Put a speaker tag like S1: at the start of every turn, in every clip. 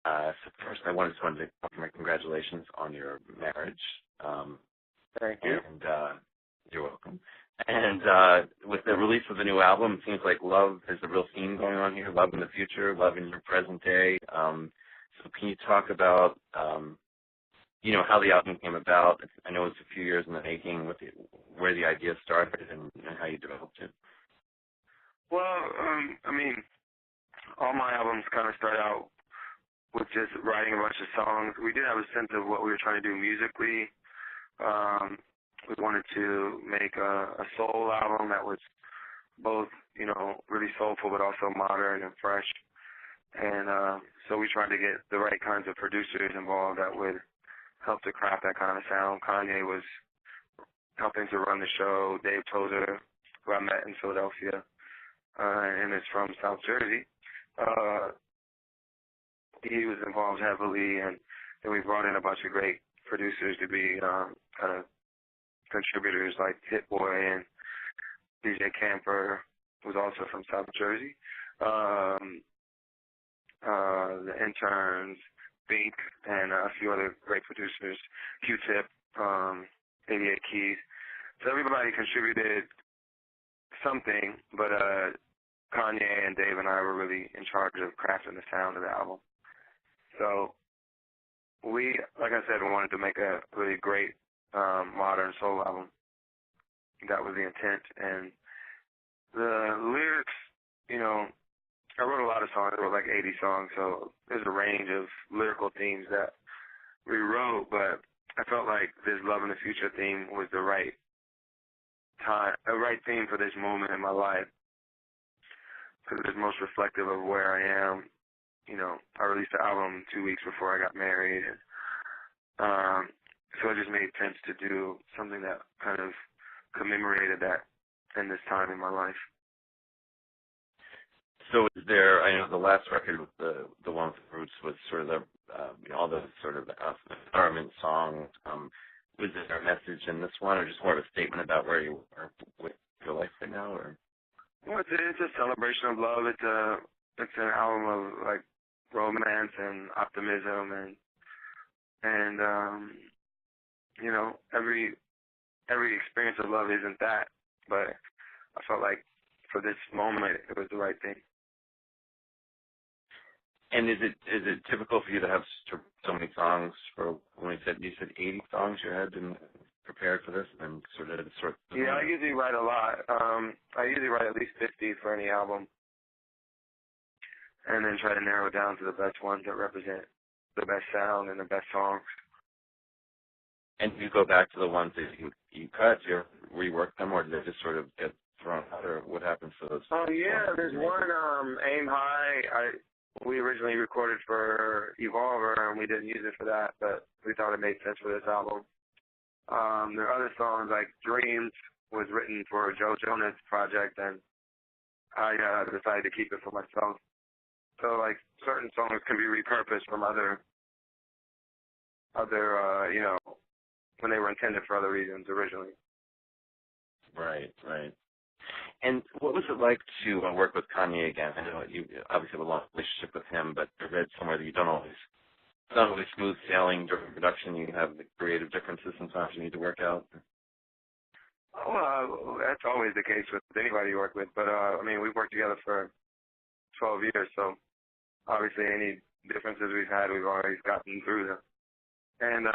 S1: So first, I just wanted to offer my congratulations on your marriage.
S2: Thank you.
S1: And you're welcome. And with the release of the new album, it seems like love is a real theme going on here. Love in the future, love in your present day. So can you talk about, how the album came about? I know it's a few years in the making, where the idea started and how you developed it.
S2: Well, all my albums kind of start out with just writing a bunch of songs. We did have a sense of what we were trying to do musically. We wanted to make a soul album that was both, really soulful but also modern and fresh. And so we tried to get the right kinds of producers involved that would help to craft that kind of sound. Kanye was helping to run the show. Dave Tozer, who I met in Philadelphia, and is from South Jersey, he was involved heavily, and then we brought in a bunch of great producers to be kind of contributors like Hit Boy and DJ Camper, who's also from South Jersey. The Interns, Bink, and a few other great producers, Q-Tip, 88 Keys. So everybody contributed something, but Kanye and Dave and I were really in charge of crafting the sound of the album. So we, like I said, wanted to make a really great modern soul album. That was the intent. And the lyrics, I wrote a lot of songs. I wrote like 80 songs, so there's a range of lyrical themes that we wrote, but I felt like this Love in the Future theme was the right theme for this moment in my life, because it's most reflective of where I am. I released the album 2 weeks before I got married, and so it just made sense to do something that kind of commemorated that in this time in my life.
S1: So is there, I know the last record with the one with the Roots was sort of all the sort of empowerment songs. Was there a message in this one, or just more of a statement about where you are with your life right now? Or?
S2: Well, it's a celebration of love. It's an album of like romance and optimism and every experience of love isn't that, but I felt like for this moment it was the right thing.
S1: And is it typical for you to have so many songs for when you said 80 songs you had been prepared for this and sort of
S2: Yeah, I usually write a lot. I usually write at least 50 for any album, and then try to narrow it down to the best ones that represent the best sound and the best songs.
S1: And do you go back to the ones that you cut, you rework them, or do they just sort of get thrown out, or what happens to those?
S2: Oh yeah, there's one, Aim High. We originally recorded for Evolver, and we didn't use it for that, but we thought it made sense for this album. There are other songs like Dreams was written for Joe Jonas' project, and I decided to keep it for myself. So like certain songs can be repurposed from other when they were intended for other reasons originally.
S1: Right. And what was it like to work with Kanye again? I know you obviously have a long relationship with him, but I read somewhere that it's not always smooth sailing during production. You have the creative differences sometimes you need to work out.
S2: Well, that's always the case with anybody you work with, but we've worked together for 12 years, so obviously any differences we've had, we've always gotten through them. And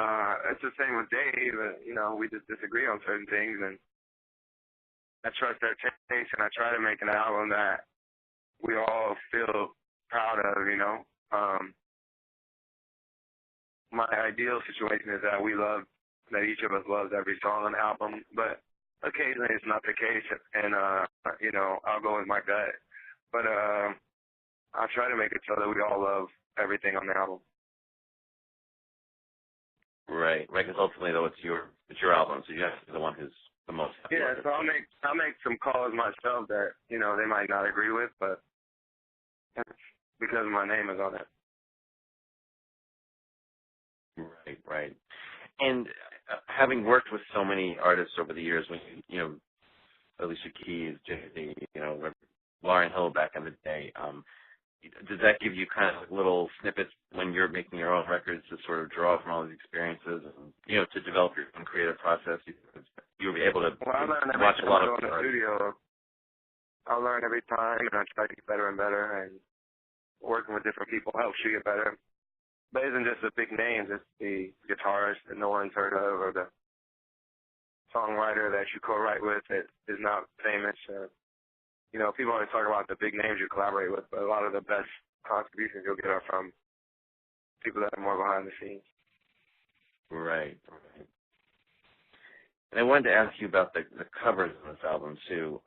S2: it's the same with Dave. We just disagree on certain things, and I trust that taste, and I try to make an album that we all feel proud of, My ideal situation is that that each of us loves every song on the album, but occasionally it's not the case, and, I'll go with my gut. But I try to make it so that we all love everything on the album.
S1: Right, because ultimately, though, it's your album, so you have to be the one who's the most happy.
S2: Yeah, so I'll make some calls myself that, they might not agree with, but that's because my name is on it.
S1: Right. And having worked with so many artists over the years, when Alicia Keys, Jay-Z, Lauryn Hill back in the day, does that give you kind of like little snippets when you're making your own records to sort of draw from all these experiences and, to develop your own creative process? You'll be able to watch a lot of
S2: in the studio. I learn every time, and I try to get better and better, and working with different people helps you get better. But it isn't just the big names, it's the guitarist that no one's heard of, or the songwriter that you co-write with that is not famous. People always talk about the big names you collaborate with, but a lot of the best contributions you'll get are from people that are more behind the scenes.
S1: Right. And I wanted to ask you about the covers on this album too.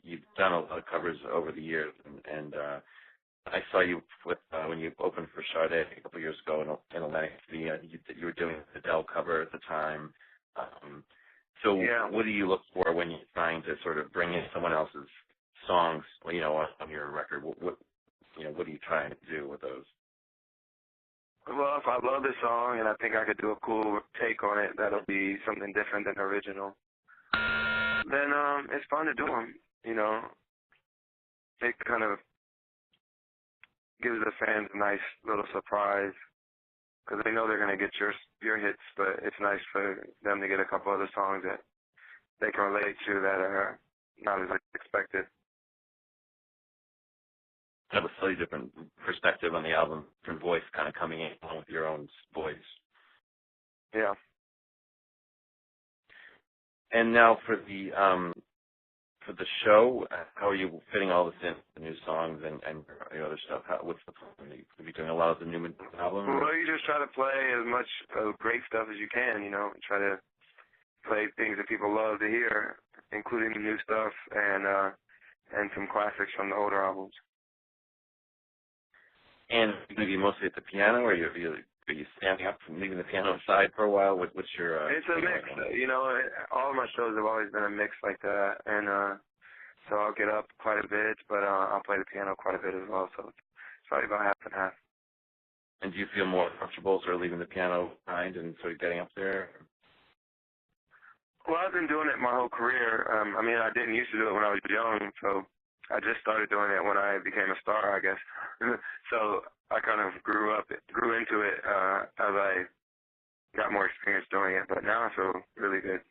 S1: You've done a lot of covers over the years, and I saw you with when you opened for Sade a couple of years ago in Atlantic City. You were doing the Adele cover at the time. What do you look for when you're trying to sort of bring in someone else's songs, on your record? What are you trying to do with those?
S2: Well, if I love the song and I think I could do a cool take on it that'll be something different than the original, then it's fun to do them. It kind of gives the fans a nice little surprise because they know they're going to get your hits, but it's nice for them to get a couple other songs that they can relate to that are not as expected.
S1: Have a slightly different perspective on the album, different voice kind of coming in along with your own voice.
S2: Yeah.
S1: And now for the show, how are you fitting all this in, the new songs and other stuff? What's the plan? Are you doing a lot of the new album?
S2: Well, you just try to play as much great stuff as you can, try to play things that people love to hear, including the new stuff and some classics from the older albums.
S1: And you're going to be mostly at the piano, or are you standing up and leaving the piano aside for a while? What's your...
S2: It's a mix. All of my shows have always been a mix like that. And so I'll get up quite a bit, but I'll play the piano quite a bit as well. So it's probably about half and half.
S1: And do you feel more comfortable sort of leaving the piano behind and sort of getting up there?
S2: Well, I've been doing it my whole career. I didn't used to do it when I was young, so I just started doing it when I became a star, I guess. So I kind of grew into it as I got more experience doing it. But now I feel really good.